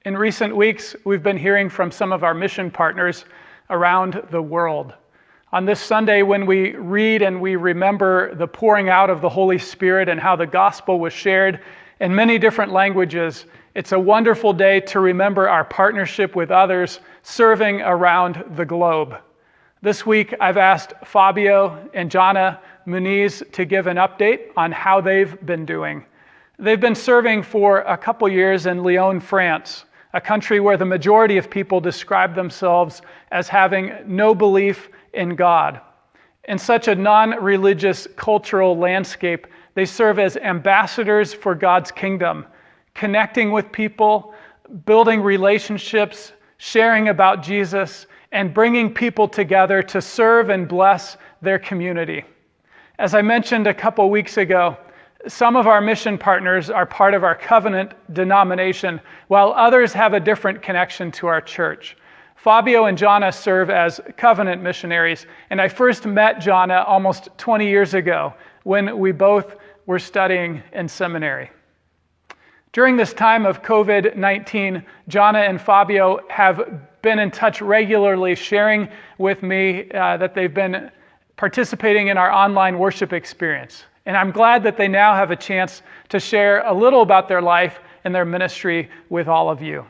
In recent weeks, we've been hearing from some of our mission partners around the world. On this Sunday, when we read and we remember the pouring out of the Holy Spirit and how the gospel was shared in many different languages, it's a wonderful day to remember our partnership with others serving around the globe. This week, I've asked Fabio and Johnna to give an update on how they've been doing. They've been serving for a couple years in Lyon, France, a country where the majority of people describe themselves as having no belief in God. In such a non-religious cultural landscape, they serve as ambassadors for God's kingdom, connecting with people, building relationships, sharing about Jesus, and bringing people together to serve and bless their community. As I mentioned a couple weeks ago, some of our mission partners are part of our covenant denomination, while others have a different connection to our church. Fabio and Johnna serve as covenant missionaries, and I first met Johnna almost 20 years ago when we both were studying in seminary. During this time of COVID-19, Johnna and Fabio have been in touch regularly, sharing with me that they've been participating in our online worship experience. And I'm glad that they now have a chance to share a little about their life and their ministry with all of you.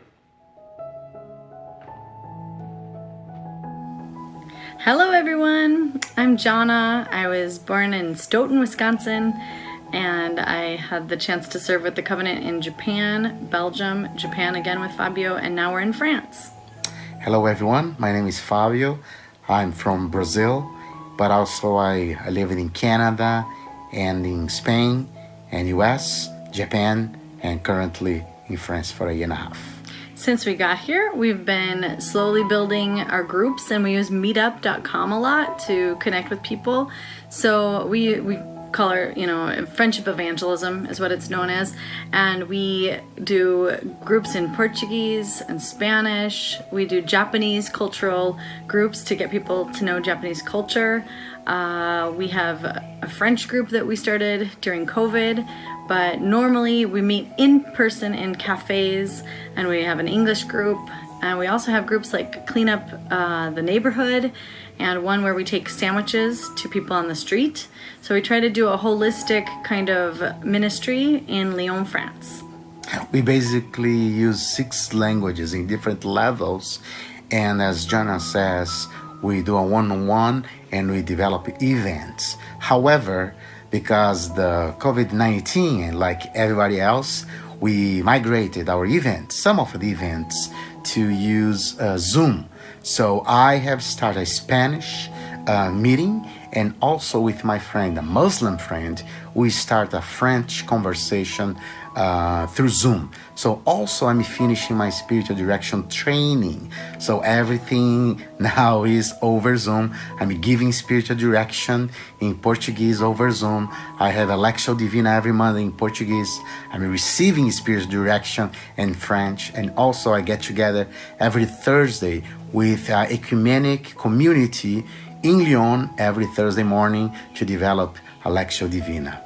Hello everyone, I'm Johnna. I was born in Stoughton, Wisconsin, and I had the chance to serve with the Covenant in Japan, Belgium, Japan again with Fabio, and now we're in France. Hello everyone, my name is Fabio. I'm from Brazil, but also I live in Canada and in Spain and US, Japan, and currently in France for a year and a half. Since we got here, we've been slowly building our groups, and we use meetup.com a lot to connect with people. So we call our, friendship evangelism is what it's known as. And we do groups in Portuguese and Spanish. We do Japanese cultural groups to get people to know Japanese culture. We have a French group that we started during COVID, but normally we meet in person in cafes, and we have an English group. And we also have groups like Clean Up the Neighborhood, and one where we take sandwiches to people on the street. So we try to do a holistic kind of ministry in Lyon, France. We basically use 6 languages in different levels, and as Johnna says, we do a one-on-one and we develop events. However, because the COVID-19, like everybody else, we migrated our events, some of the events, to use Zoom. So I have started a Spanish meeting, and also with my friend, a Muslim friend, we start a French conversation through Zoom. So also I'm finishing my spiritual direction training. So everything now is over Zoom. I'm giving spiritual direction in Portuguese over Zoom. I have a Lectio Divina every Monday in Portuguese. I'm receiving spiritual direction in French. And also I get together every Thursday with ecumenic community in Lyon every Thursday morning to develop a Lectio Divina.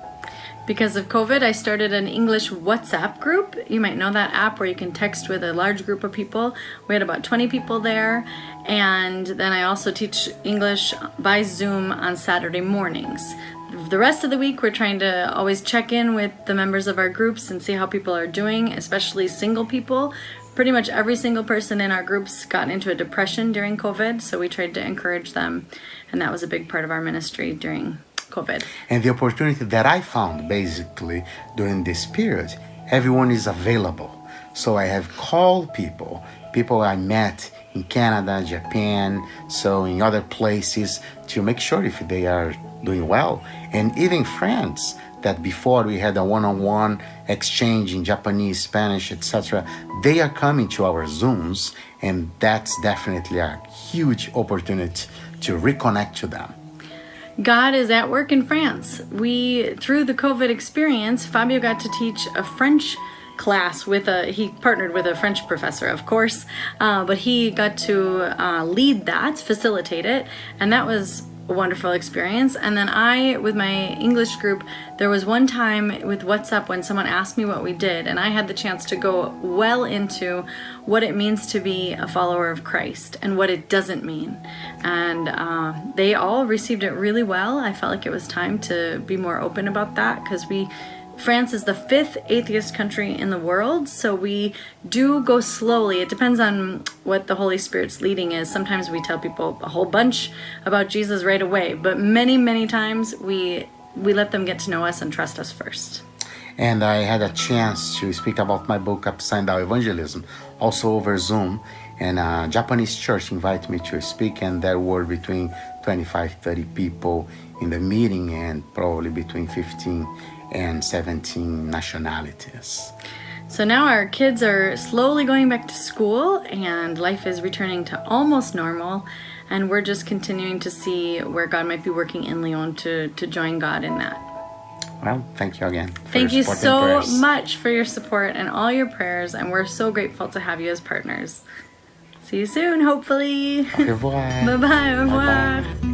Because of COVID, I started an English WhatsApp group. You might know that app where you can text with a large group of people. We had about 20 people there. And then I also teach English by Zoom on Saturday mornings. The rest of the week, we're trying to always check in with the members of our groups and see how people are doing, especially single people. Pretty much every single person in our groups got into a depression during COVID, so we tried to encourage them. And that was a big part of our ministry during COVID. And the opportunity that I found basically during this period, everyone is available. So I have called people I met in Canada, Japan, so in other places, to make sure if they are doing well. And even friends that before we had a one-on-one exchange in Japanese, Spanish, etc., they are coming to our Zooms, and that's definitely a huge opportunity to reconnect to them. God is at work in France. Through the COVID experience, Fabio got to teach a French class he partnered with a French professor, of course, but he got to lead that, facilitate it, and that was a wonderful experience. And then with my English group, there was one time with What's Up when someone asked me what we did, and I had the chance to go well into what it means to be a follower of Christ and what it doesn't mean. And they all received it really well. I felt like it was time to be more open about that, because France is the 5th atheist country in the world, so we do go slowly. It depends on what the Holy Spirit's leading is. Sometimes we tell people a whole bunch about Jesus right away, but many, many times we let them get to know us and trust us first. And I had a chance to speak about my book, Upside Down Evangelism, also over Zoom. And a Japanese church invited me to speak, and there were between 25, 30 people in the meeting, and probably between 15 and 17 nationalities. So now our kids are slowly going back to school, and life is returning to almost normal, and we're just continuing to see where God might be working in Lyon to join God in that. Well, thank you again. Thank you so much for your support and all your prayers, and we're so grateful to have you as partners. See you soon, hopefully. Au revoir. Bye-bye. Au revoir. Bye-bye.